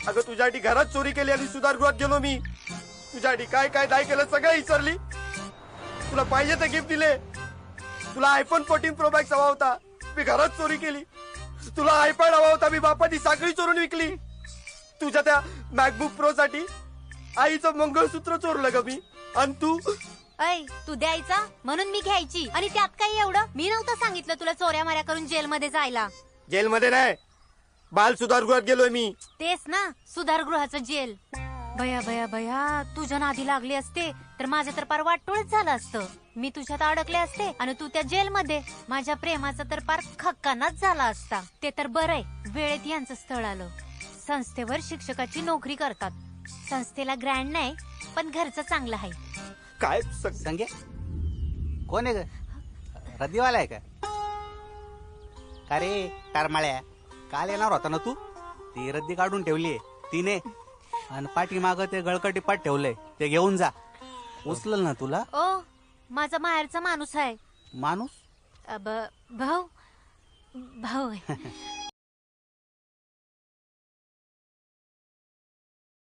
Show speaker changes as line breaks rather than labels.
अगं तुझ्यासाठी घरात चोरी केली आणि सुधारगृहात गेलो मी. तुझ्यासाठी काय काय नाही केलं सगळं विसरली. तुला पाहिजे ते गिफ्ट दिले. तुला आयफोन 14 प्रो मॅक्स हवा होता, मी घरात चोरी केली. तुला आयपॅड हवा होता, मी बापाची साखळी चोरून विकली. तुझ्या त्या मॅकबुक प्रो साठी आईचं मंगळसूत्र चोरलं ग मी. आणि
तू द्यायचा म्हणून मी घ्यायची. आणि त्यात काही एवढं मी नव्हतं सांगितलं तुला चोऱ्या माऱ्या करून जेलमध्ये जायला.
जेलमध्ये नाही, बाल सुधारगृहात गेलोय मी.
तेच ना, सुधारगृहाचं जेल. भया भया भया, तुझ्या नादी लागले असते तर माझं तर पार वाटोळच झालं असतं. मी तुझ्यात अडकले असते आणि तू त्या जेलमध्ये. माझ्या प्रेमाचा तर पार खक्कानाच झाला असता. ते तर बरंय वेळेत यांचं स्थळ आलं. संस्थेवर शिक्षकाची नोकरी करतात. संस्थेला ग्रँड नाही पण घरचं चांगलं आहे.
काय
संगे कोण आहे ग? रद्दीवाला आहे का? का रे कारमाळ्या, काल येणार होता ना तू? ती रद्दी काढून ठेवलीये तिने. आणि पाठीमाग ते गळकटी पाठ ठेवलंय, ते घेऊन जा. उचल ना तुला.
ओ, माझा माहेरचा माणूस आहे.
माणूस?
भाऊ भाऊ आहे.